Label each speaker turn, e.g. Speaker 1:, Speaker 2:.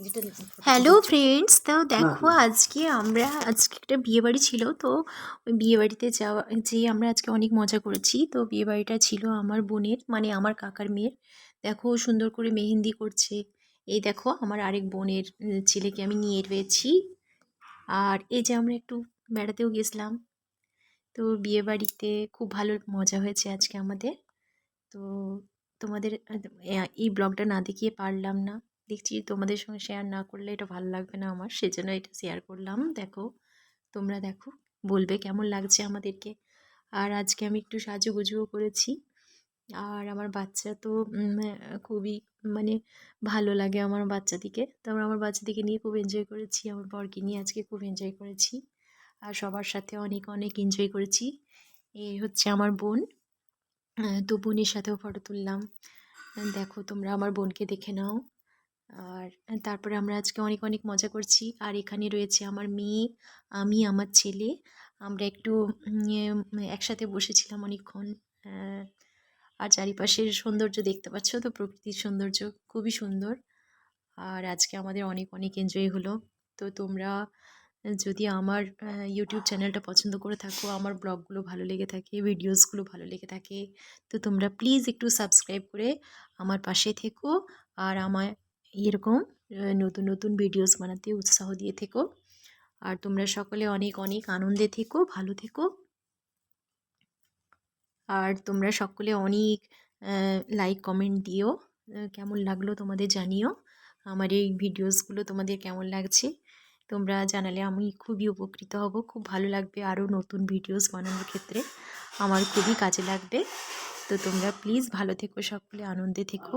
Speaker 1: যেটা
Speaker 2: hello friends, তো দেখো আজকে একটা বিয়ে বাড়ি ছিল। তো ওই বিয়ে বাড়িতে যেয়ে আমরা আজকে অনেক মজা করেছি। তো বিয়ে বাড়িটা ছিল আমার বোনের, মানে আমার কাকার মেয়ের। দেখো সুন্দর করে মেহেন্দি করছে। এই দেখো আমার আরেক বোনের ছেলেকে আমি নিয়ে রয়েছি। আর এই যে আমরা একটু বেড়াতেও গেছিলাম। তো বিয়ে বাড়িতে খুব ভালো মজা হয়েছে আজকে আমাদের। তো তোমাদের এই ব্লগটা না দেখিয়ে পারলাম না। দেখছি তোমাদের সঙ্গে শেয়ার না করলে এটা ভালো লাগবে না আমার, সেজন্য এটা শেয়ার করলাম। দেখো, তোমরা দেখো, বলবে কেমন লাগছে আমাদেরকে। আর আজকে আমি একটু সাজুগুজুও করেছি। আর আমার বাচ্চা তো খুবই মানে ভালো লাগে আমার বাচ্চাদিকে। তো আমরা আমার বাচ্চাদিকে নিয়ে খুব এনজয় করেছি, আমার বরকে নিয়ে আজকে খুব এনজয় করেছি। আর সবার সাথে অনেক অনেক এনজয় করেছি। এই হচ্ছে আমার বোন। তো বোনের সাথেও ফটো তুললাম। দেখো তোমরা আমার বোনকে দেখে নাও। আর তারপরে আমরা আজকে অনেক অনেক মজা করছি। আর এখানে রয়েছে আমার মেয়ে, আমি, আমার ছেলে। আমরা একটু একসাথে বসেছিলাম অনেকক্ষণ। আহ, আর চারিপাশের সৌন্দর্য দেখতে পাচ্ছ তো, প্রকৃতির সৌন্দর্য খুবই সুন্দর। আর আজকে আমাদের অনেক অনেক এনজয় হলো। তো তোমরা যদি আমার ইউটিউব চ্যানেলটা পছন্দ করে থাকো, আমার ব্লগগুলো ভালো লেগে থাকে, ভিডিওসগুলো ভালো লেগে থাকে, তো তোমরা প্লিজ একটু সাবস্ক্রাইব করে আমার পাশে থেকো। আর আমায় এরকম নতুন নতুন ভিডিওস বানাতে উৎসাহ দিয়ে থেকো। আর তোমরা সকলে অনেক অনেক আনন্দে থেকো, ভালো থেকো। আর তোমরা সকলে অনেক লাইক কমেন্ট দিও। কেমন লাগলো তোমাদের জানিও। আমার এই ভিডিওসগুলো তোমাদের কেমন লাগছে তোমরা জানালে আমি খুবই উপকৃত হব, খুব ভালো লাগবে। আরও নতুন ভিডিওস বানানোর ক্ষেত্রে আমার খুবই কাজে লাগবে। তো তোমরা প্লিজ ভালো থেকো, সকলে আনন্দে থেকো।